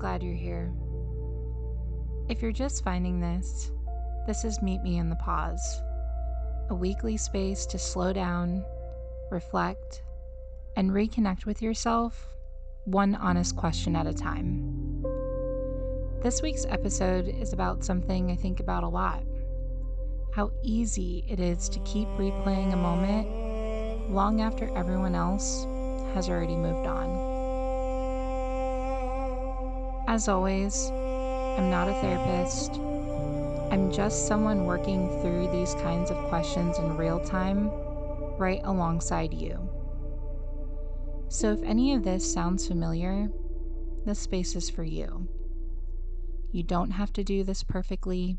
glad you're here. If you're just finding this is Meet Me in the Pause, a weekly space to slow down, reflect, and reconnect with yourself, one honest question at a time. This week's episode is about something I think about a lot: how easy it is to keep replaying a moment long after everyone else has already moved on. As always, I'm not a therapist. I'm just someone working through these kinds of questions in real time, right alongside you. So if any of this sounds familiar, this space is for you. You don't have to do this perfectly.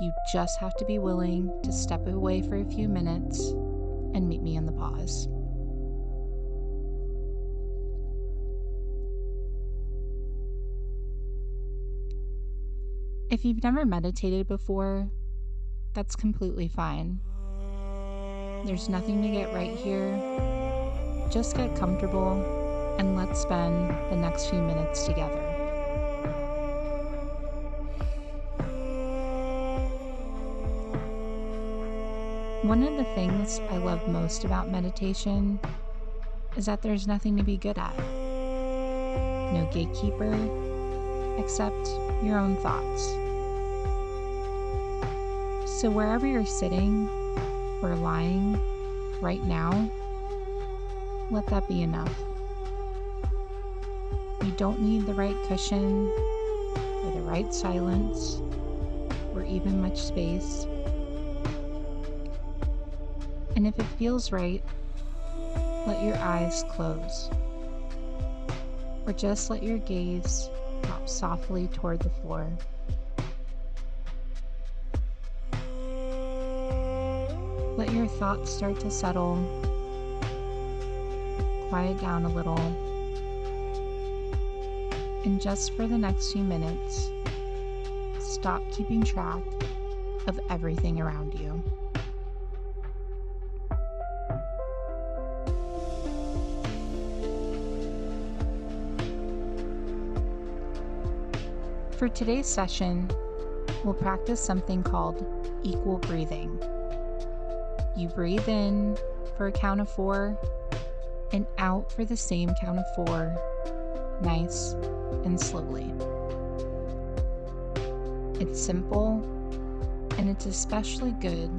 You just have to be willing to step away for a few minutes and meet me in the pause. If you've never meditated before, that's completely fine. There's nothing to get right here. Just get comfortable and let's spend the next few minutes together. One of the things I love most about meditation is that there's nothing to be good at. No gatekeeper, except your own thoughts. So wherever you're sitting or lying right now, let that be enough. You don't need the right cushion or the right silence or even much space. And if it feels right, let your eyes close, or just let your gaze drop softly toward the floor. Let your thoughts start to settle, quiet down a little, and just for the next few minutes, stop keeping track of everything around you. For today's session, we'll practice something called equal breathing. You breathe in for a count of 4 and out for the same count of 4, nice and slowly. It's simple, and it's especially good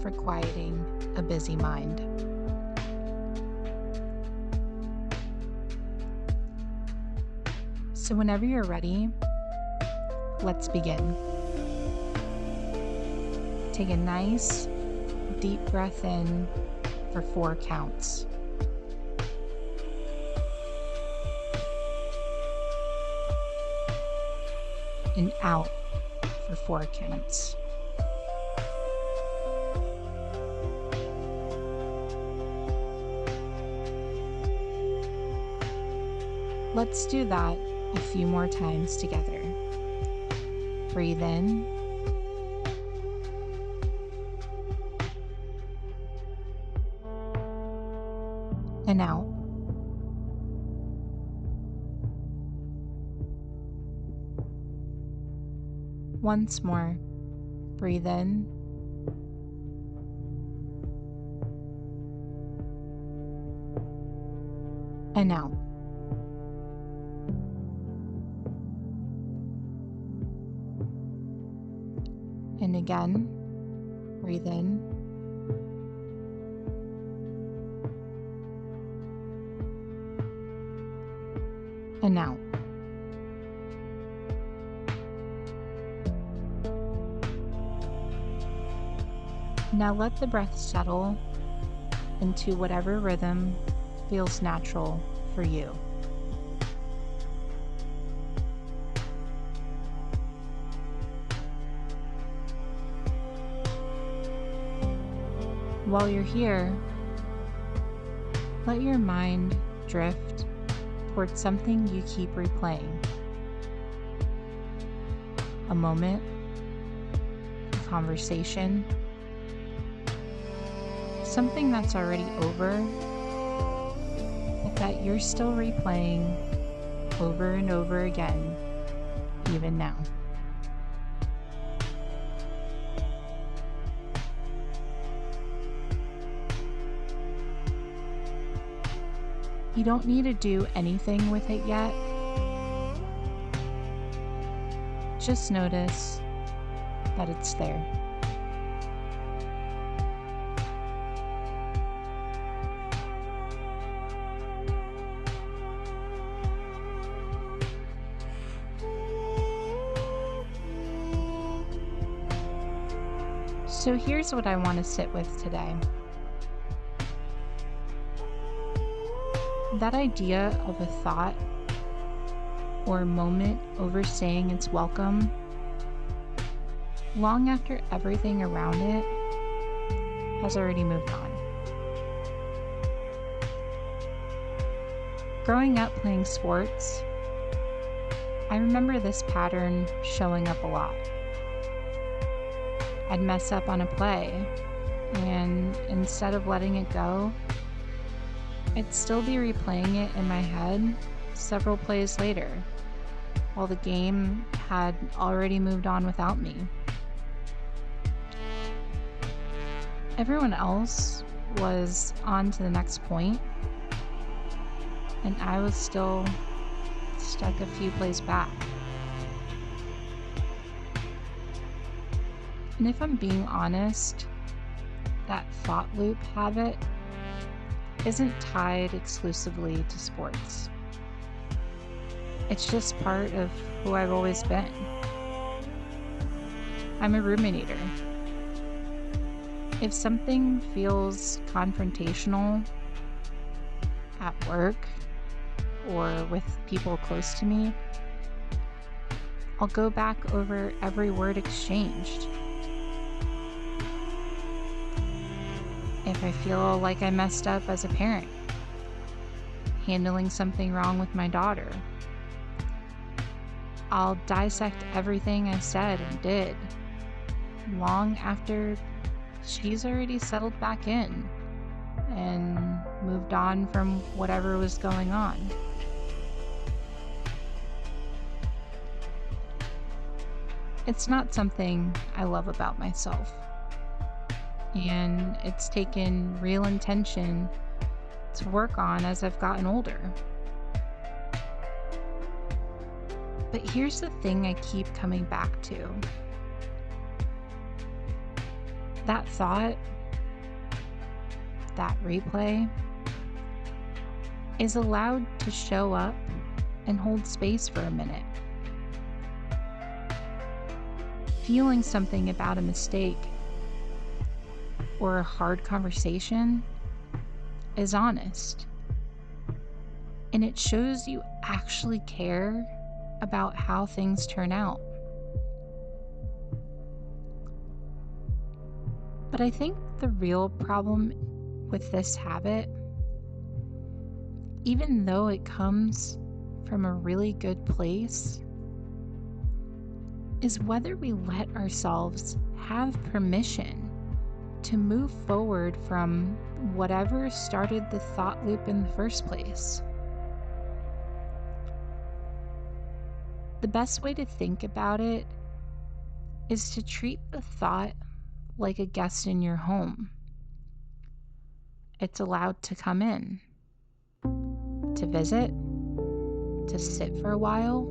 for quieting a busy mind. So whenever you're ready, let's begin. Take a nice, deep breath in for 4 counts. And out for 4 counts. Let's do that a few more times together. Breathe in. And out. Once more. Breathe in. And out. And again, breathe in. And out. Now let the breath settle into whatever rhythm feels natural for you. While you're here, let your mind drift towards something you keep replaying. A moment, a conversation, something that's already over, but that you're still replaying over and over again even now. You don't need to do anything with it yet. Just notice that it's there. So here's what I want to sit with today. That idea of a thought or a moment overstaying its welcome, long after everything around it has already moved on. Growing up playing sports, I remember this pattern showing up a lot. I'd mess up on a play, and instead of letting it go, I'd still be replaying it in my head several plays later, while the game had already moved on without me. Everyone else was on to the next point, and I was still stuck a few plays back. And if I'm being honest, that thought loop habit isn't tied exclusively to sports. It's just part of who I've always been. I'm a ruminator. If something feels confrontational at work or with people close to me, I'll go back over every word exchanged. If I feel like I messed up as a parent, handling something wrong with my daughter, I'll dissect everything I said and did, long after she's already settled back in and moved on from whatever was going on. It's not something I love about myself. And it's taken real intention to work on as I've gotten older. But here's the thing I keep coming back to. That thought, that replay, is allowed to show up and hold space for a minute. Feeling something about a mistake or a hard conversation is honest, and it shows you actually care about how things turn out. But I think the real problem with this habit, even though it comes from a really good place, is whether we let ourselves have permission to move forward from whatever started the thought loop in the first place. The best way to think about it is to treat the thought like a guest in your home. It's allowed to come in, to visit, to sit for a while,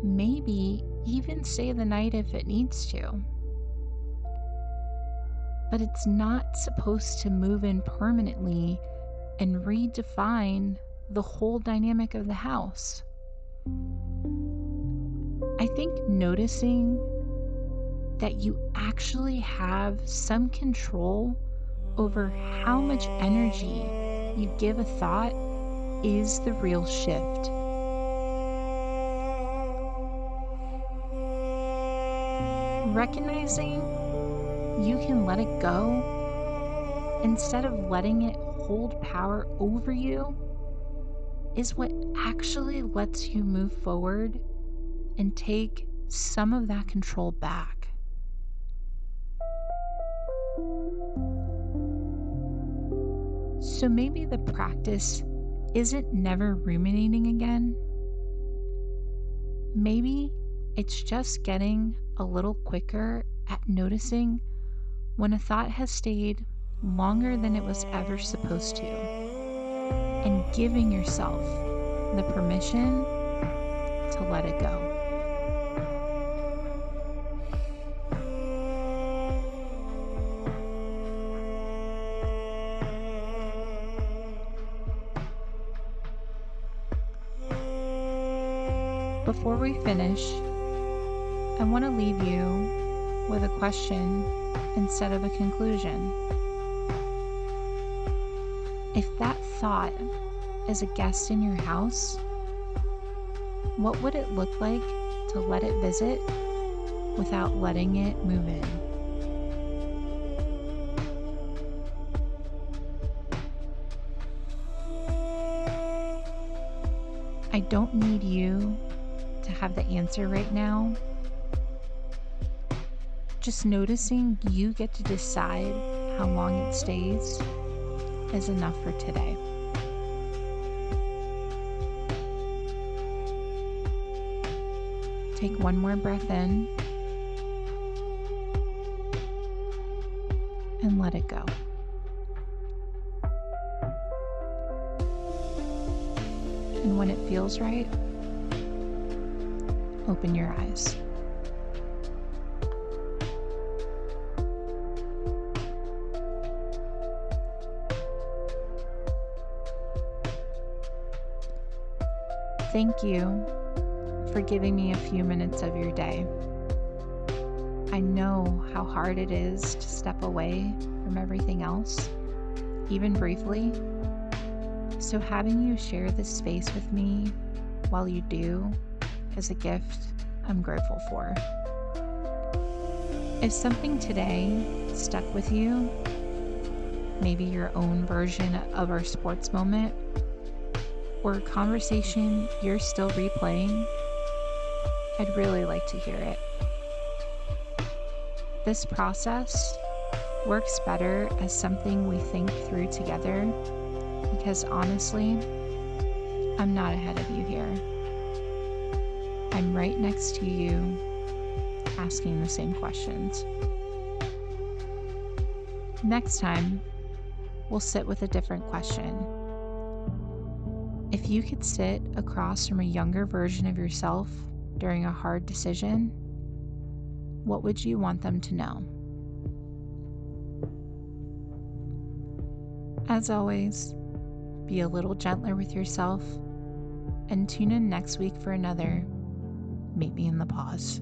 maybe even stay the night if it needs to. But it's not supposed to move in permanently and redefine the whole dynamic of the house. I think noticing that you actually have some control over how much energy you give a thought is the real shift. Recognizing you can let it go instead of letting it hold power over you is what actually lets you move forward and take some of that control back. So maybe the practice isn't never ruminating again. Maybe it's just getting a little quicker at noticing when a thought has stayed longer than it was ever supposed to, and giving yourself the permission to let it go. Before we finish, I want to leave you with a question instead of a conclusion. If that thought is a guest in your house, what would it look like to let it visit without letting it move in? I don't need you to have the answer right now. Just noticing you get to decide how long it stays is enough for today. Take one more breath in and let it go. And when it feels right, open your eyes. Thank you for giving me a few minutes of your day. I know how hard it is to step away from everything else, even briefly. So having you share this space with me while you do is a gift I'm grateful for. If something today stuck with you, maybe your own version of our sports moment, or a conversation you're still replaying, I'd really like to hear it. This process works better as something we think through together, because honestly, I'm not ahead of you here. I'm right next to you, asking the same questions. Next time, we'll sit with a different question. If you could sit across from a younger version of yourself during a hard decision, what would you want them to know? As always, be a little gentler with yourself, and tune in next week for another Meet Me in the Pause.